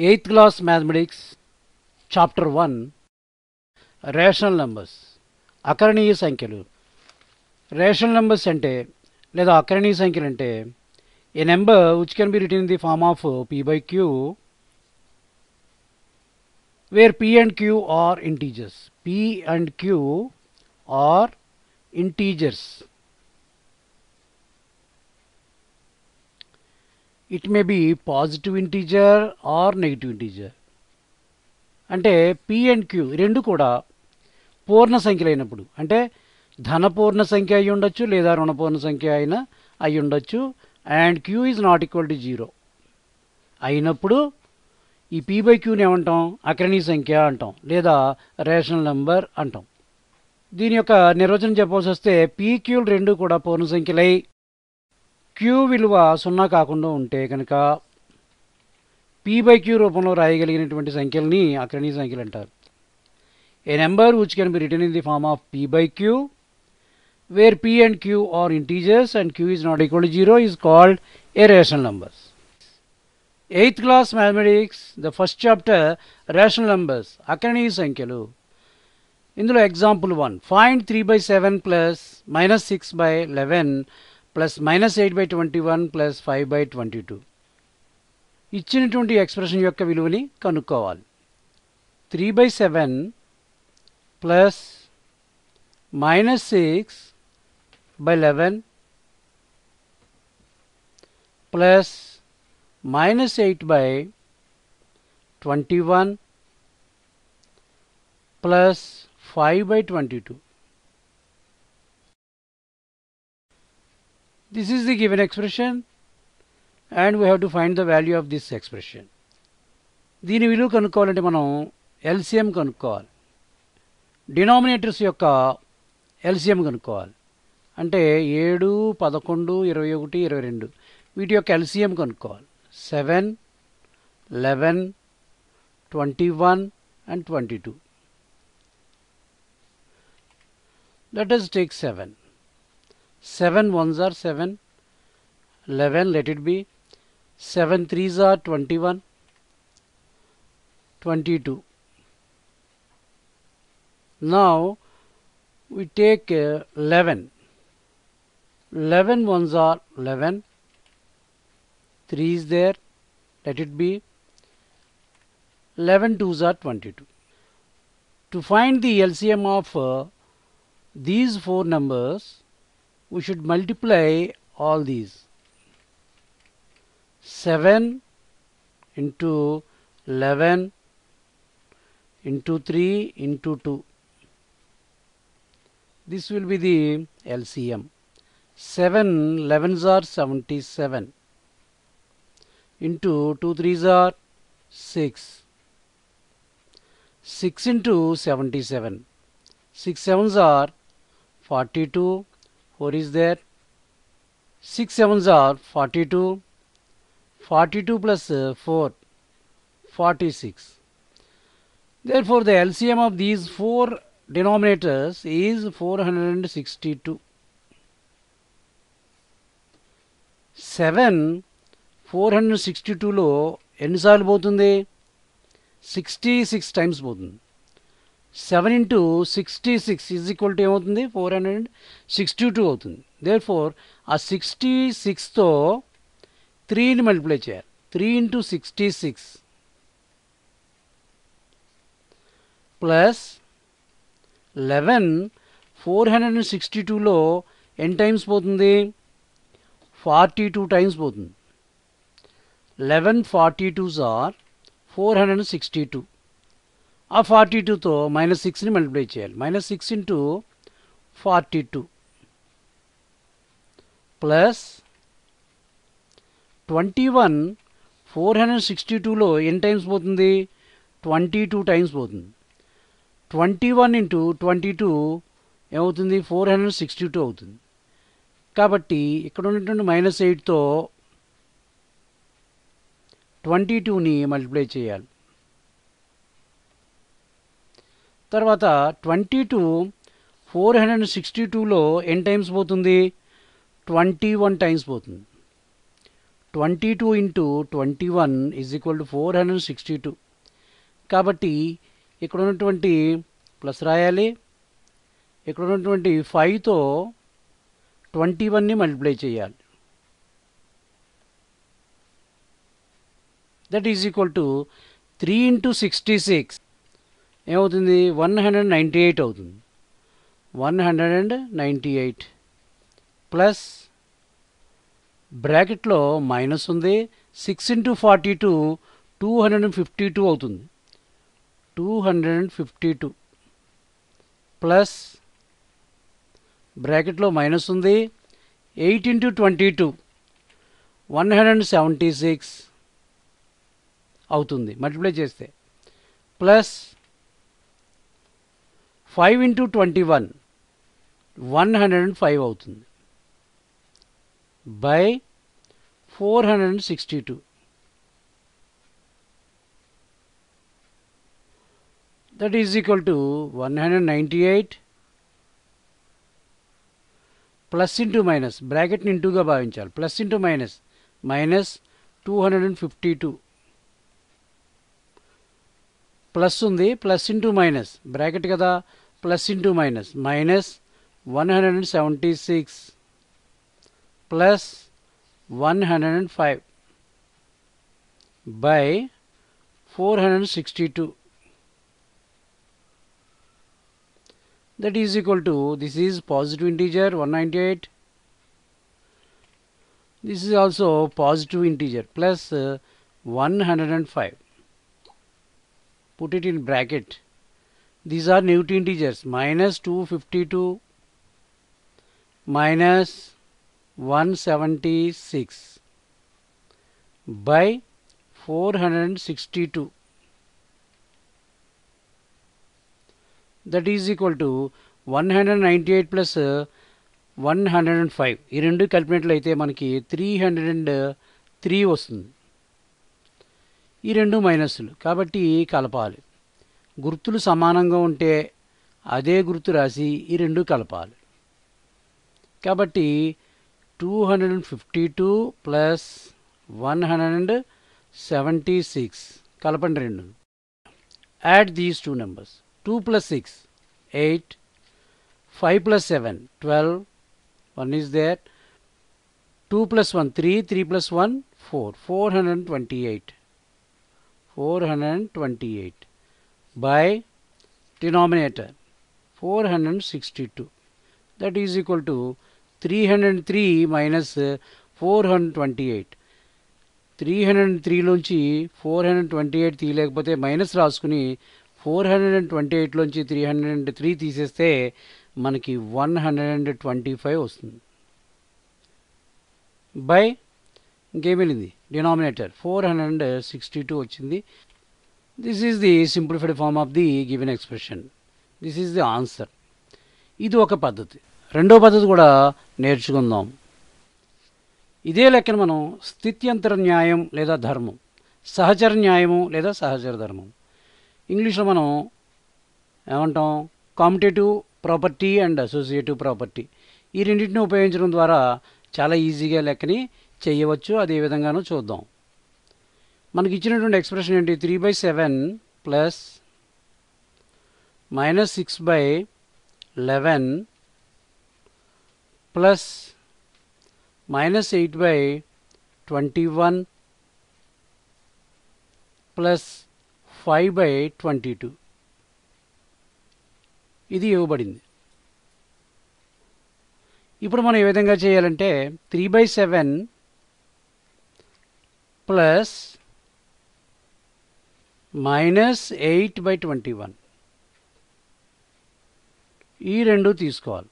8th class mathematics chapter 1 rational numbers అకరణీయ సంఖ్యలు. Rational numbers అంటే లేదా అకరణీయ సంఖ్యలు అంటే a number which can be written in the form of p by q where p and q are integers. p and q are integers. It may be positive integer or negative integer. అంటే p and q రెండు కూడా పూర్ణ సంఖ్యలు అయినప్పుడు, అంటే ధన పూర్ణ సంఖ్య అయి ఉండొచ్చు లేదా రుణ పూర్ణ సంఖ్య అయినా అయి ఉండొచ్చు. And q is not equal to 0 అయినప్పుడు ఈ p by qని ఏమంటాం? అకరణీయ సంఖ్య అంటాం లేదా రేషనల్ నెంబర్ అంటాం. దీని యొక్క నిర్వచనం చెప్పాల్సి వస్తే p qలు రెండు కూడా పూర్ణ సంఖ్యలై q విలువ 0 కాకుండా ఉంటే కనుక p by q రూపంలో రాయగలిగినటువంటి సంఖ్యల్ని అకరణీయ సంఖ్యలు అంటారు. A number which can be written in the form of p by q where p and q are integers and q is not equal to 0 is called a rational number. 8th class mathematics, the first chapter, rational numbers, అకరణీయ సంఖ్యలు. ఇందులో example 1, find 3 by 7 plus minus 6 by 11 plus minus 8 by 21 plus 5 by 22. ఇచ్చినటువంటి expression యొక్క విలువని కనుక్కోవాలి. 3 by 7 plus minus 6 by 11 plus minus 8 by 21 plus 5 by 22. This is the given expression and we have to find the value of this expression. దీని విలువ కనుక్కోవాలంటే మనం LCM కనుక్కోవాలి. Denominators యొక్క LCM కనుక్కోవాలి. అంటే 7, 11, 21, 22 వీటి యొక్క ఎల్సిఎం కనుక్కోవాలి. 7, 11, 21 and 22. Let us take 7. 7 ones are 7, 11 let it be, 7 threes are 21, 22. Now we take 11. 11 ones are 11, 3 is there, let it be, 11 twos are 22. To find the LCM of these four numbers, we should multiply all these. 7 into 11 into 3 into 2. This will be the LCM. 7 11s are 77 into 2 3s are 6. 6 into 77. 6 7s are 42. 4 is there. 6 7s are 42. 42 plus 4, 46. Therefore, the LCM of these four denominators is 462. 7 462 లో ఎన్నిసార్లు పోతుంది? 66 times పోతుంది. 7 into 66 is equal to ఏమవుతుంది? 462 అవుతుంది. Therefore, ఆ 66తో 3ని multiply చేయాలి. 3 into 66 plus 11 462లో ఎన్ని times పోతుంది? 42 టైమ్స్ పోతుంది. 11 42s are 462. ఆ 42తో -6ని మల్టిప్లై చేయాలి. -6 into 42 ప్లస్ 21 462లో ఎన్ని టైమ్స్ పోతుంది? 22 టైమ్స్ పోతుంది. 21 into 22 ఏమవుతుంది? 462 అవుతుంది. కాబట్టి ఇక్కడ ఉన్నటువంటి -8తో 22ని మల్టిప్లై చేయాలి. తర్వాత 22 462లో ఎన్ని టైమ్స్ పోతుంది? 21 టైమ్స్ పోతుంది. 22 ఇంటూ 21 ఈజ్ ఈక్వల్ టు 462. కాబట్టి ఇక్కడ ఉన్నటువంటి ప్లస్ రాయాలి, ఇక్కడ ఉన్నటువంటి 5తో 21ని మల్టిప్లై చేయాలి. That is equal to 3 into 66 ఏమవుతుంది? 198 అవుతుంది. 198 ప్లస్ బ్రాకెట్లో మైనస్ ఉంది, 6 ఇంటూ 42 252 అవుతుంది. 252 ప్లస్ బ్రాకెట్లో మైనస్ ఉంది, 8 ఇంటూ 22 176 అవుతుంది మల్టిప్లై చేస్తే, ప్లస్ 5 ఇంటూ 21 105 అవుతుంది by 462. That is equal to 198 plus into minus, బ్రాకెట్ని ఇంటూగా భావించాలి, plus into minus minus 252 plus ఉంది, ప్లస్ ఇంటూ మైనస్ బ్రాకెట్ కదా, plus into minus minus 176 plus 105 by 462. That is equal to, this is positive integer 198, this is also positive integer plus 105. Put it in bracket. These are negative integers, minus 252 minus 176 by 462. That is equal to 198 plus 105. ఈ రెండు కలిపినట్లయితే మనకి 303 వస్తుంది. ఈ రెండు మైనస్లు కాబట్టి కలపాలి. గుర్తులు సమానంగా ఉంటే అదే గుర్తు రాసి ఈ రెండు కలపాలి. కాబట్టి 252 ప్లస్ 176 కలపండి రెండు. Add these two numbers. 2 plus 6 8, 5 plus 7 12, 1 is there, 2 plus 1 3, 3 plus 1 4, 428 by denominator 462. That is equal to 303 minus 428. 303 లోంచి 428 తీయలేకపోతే మైనస్ రాసుకుని 428 లోంచి 303 తీసేస్తే మనకి 125 వస్తుంది. బై ఇంకేమిలింది డినామినేటర్ 462 వచ్చింది. This is the simplified form of the given expression. This is the answer. ఇది ఒక పద్ధతి. రెండో పద్ధతి కూడా నేర్చుకుందాం. ఇదే లెక్కన మనం స్థిత్యంతర న్యాయం లేదా ధర్మం, సహచర న్యాయము లేదా సహచర ధర్మం, ఇంగ్లీష్లో మనం ఏమంటాం, competitive property and associative property, ఈ రెండింటిని ఉపయోగించడం ద్వారా చాలా ఈజీగా లెక్కని చేయవచ్చు. అదే విధంగానూ చూద్దాం. మనకి ఇచ్చినటువంటి ఎక్స్ప్రెషన్ ఏంటి? 3/7 plus minus 6/11 plus minus 8/21 plus 5/22 ఇది ఇవ్వబడింది. ఇప్పుడు మనం ఏ విధంగా చేయాలంటే 3/7 ప్లస్ మైనస్ 8/21 ఈ రెండు తీసుకోవాలి,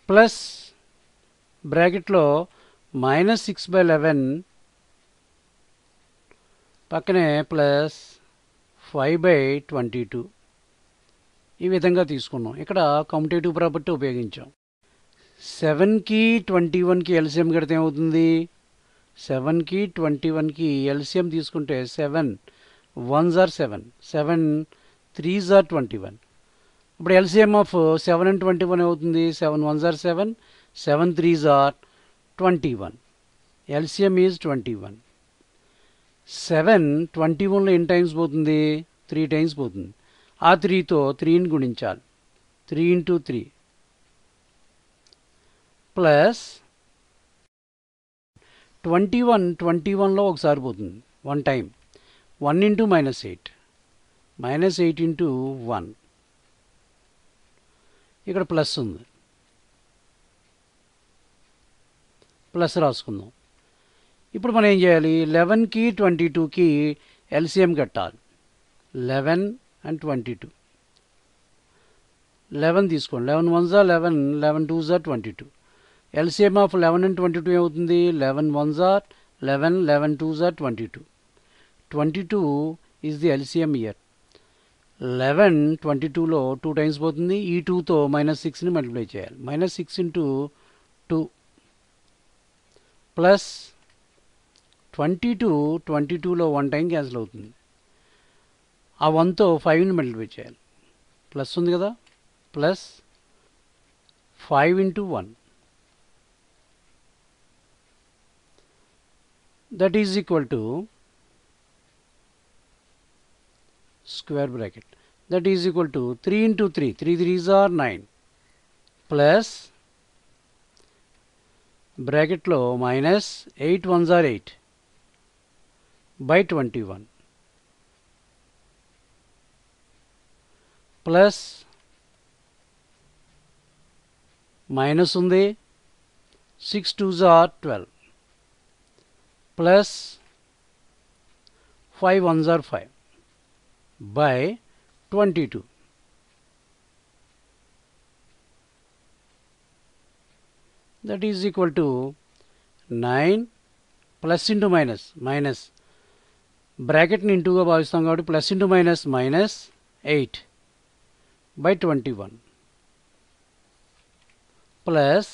ప్లస్ బ్రాకెట్లో మైనస్ 6/11 పక్కనే ప్లస్ 5/22 ఈ విధంగా తీసుకున్నాం. ఇక్కడ కాంపిటేటివ్ ప్రాపర్టీ ఉపయోగించాం. 7కి 21కి ఎల్సిఎం కడితే ఏమవుతుంది? 7కి 21కి ఎల్సిఎం తీసుకుంటే 7 1s are 7, 7 3s are 21. ఇప్పుడు ఎల్సిఎం ఆఫ్ 7 and 21 ఏమవుతుంది? 7 1s are 7, 7 3s are 21. LCM is 21. 7 21లో ఎన్ని టైమ్స్ పోతుంది? 3 టైమ్స్ పోతుంది. ఆ 3తో 3ని గుణించాలి. 3 into 3 ప్లస్ 21లో ఒకసారి పోతుంది 1 టైం. 1 into -8 -8 into 1 ఇక్కడ ప్లస్ ఉంది, ప్లస్ రాసుకుందాం. ఇప్పుడు మనం ఏం చేయాలి? 11కి 22కి ఎల్సిఎం కట్టాలి. 11 and 22. 11 తీసుకోండి. 11 1s are 11, 11 2s are 22. LCM of 11 and 22 ఏమవుతుంది? 11 1s are 11, 11 2s are 22. 22 is the LCM here. 11 22లో 2 times పోతుంది. ఈ 2తో -6ని మల్టిప్లై చేయాలి. -6 into 2 ప్లస్ 22లో 1 టైం క్యాన్సిల్ అవుతుంది. ఆ 1తో 5ని మల్టిప్లై చేయాలి. ప్లస్ ఉంది కదా, plus 5 into 1 that is equal to square bracket, that is equal to 3 into 3, 3 3s are 9 plus bracket లో minus 8 1s are 8 by 21 plus minus ఉంది 6 2s are 12 plus 5 1s are 5 by 22. That is equal to 9 plus into minus, minus బ్రాకెట్ని ఇంటూగా భావిస్తాం కాబట్టి plus into minus -8 by 21 plus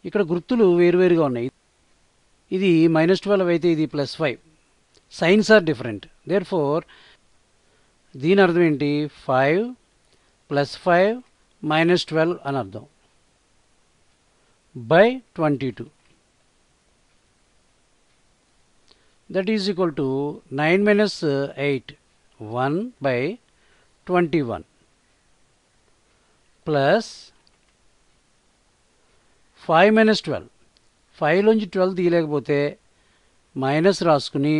ఇక్కడ గుర్తులు వేరువేరుగా ఉన్నాయి. ఇది -12 అయితే ఇది +5. Signs are different. Therefore దీని అర్థం ఏంటి? 5 + 5 - 12 అని అర్థం by 22. That is equal to 9 minus 8 1 by 21 plus 5 minus 12. 5 లోంచి 12 తీయలేకపోతే మైనస్ రాసుకుని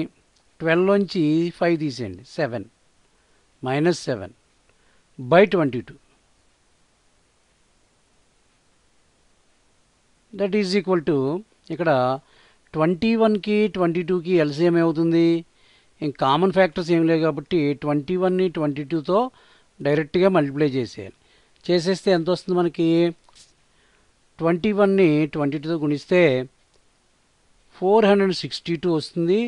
12 లోంచి 5 తీసేయండి, 7 -7 by 22. That is equal to ఇక్కడ 21కి 22కి ఎల్సిఎం ఏమవుతుంది? ఇంక కామన్ ఫ్యాక్టర్స్ ఏం లేవు కాబట్టి 21ని 22తో డైరెక్ట్గా మల్టిప్లై చేసేయాలి. చేసేస్తే ఎంత వస్తుంది మనకి? 21ని 22తో గుణిస్తే 462 వస్తుంది.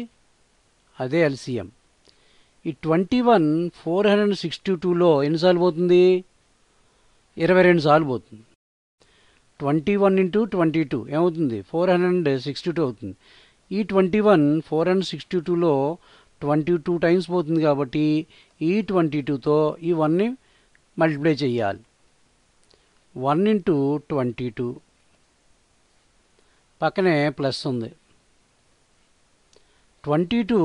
అదే ఎల్సిఎం. ఈ 21 462లో ఎన్నిసార్లు పోతుంది? 22 సార్లు పోతుంది. 21 into 22 ఏమవుతుంది? 462 అవుతుంది. ఈ 21 462లో 22 టైమ్స్ పోతుంది కాబట్టి ఈ 22తో ఈ 1ని మల్టిప్లై చేయాలి. 1 into 22 పక్కనే ప్లస్ ఉంది. 22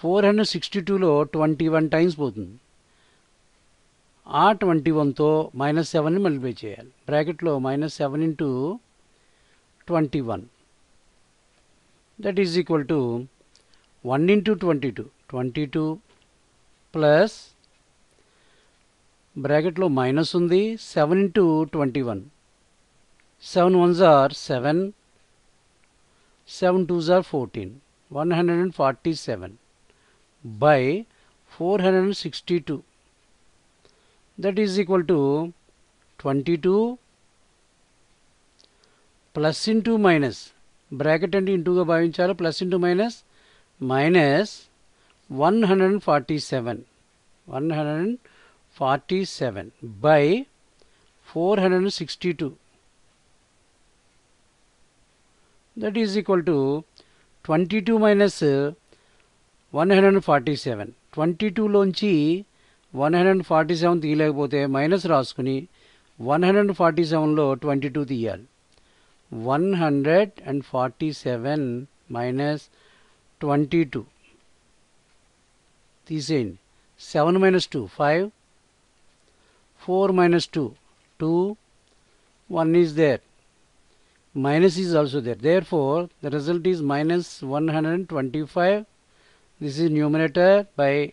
462లో 21 టైమ్స్ పోతుంది. ఆ 21తో -7ని మల్టిప్లై చేయాలి. బ్రాకెట్లో -7 into 21 that is equal to 1 into 22 plus బ్రాకెట్లో మైనస్ ఉంది 7 into 21 7 1s are 7 7 2s are 14 147 by 462. That is equal to 22 plus into minus bracket అంటే ఇంటూగా భావించాలి. Plus into minus -147 by 462. That is equal to 22 minus 147. 22లోంచి 147 తీయలేకపోతే minus రాసుకుని 147లో 22 తీయాలి. 147 minus 22 తీసేయండి. 7 minus 2 5, 4 minus 2 2, 1 is there, minus is also there, therefore the result is minus 125. This is numerator, by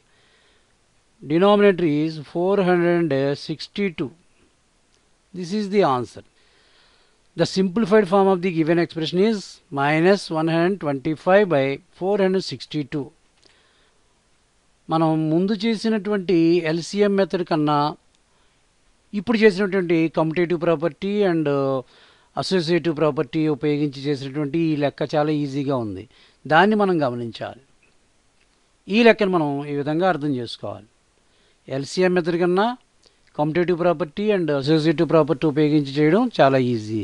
denominator is 462. This is the answer. The simplified form of the given expression is minus 125 by 462. మనం ముందు చేసినటువంటి LCM method కన్నా ఇప్పుడు చేసినటువంటి commutative property and associative property ఉపయోగించి చేసినటువంటి ఈ లెక్క చాలా ఈజీగా ఉంది. దాన్ని మనం గమనించాలి. ఈ లెక్కను మనం ఈ విధంగా అర్థం చేసుకోవాలి. ఎల్సిఎం మెథడ్ కన్నా commutative property and associative property ఉపయోగించి చేయడం చాలా ఈజీ.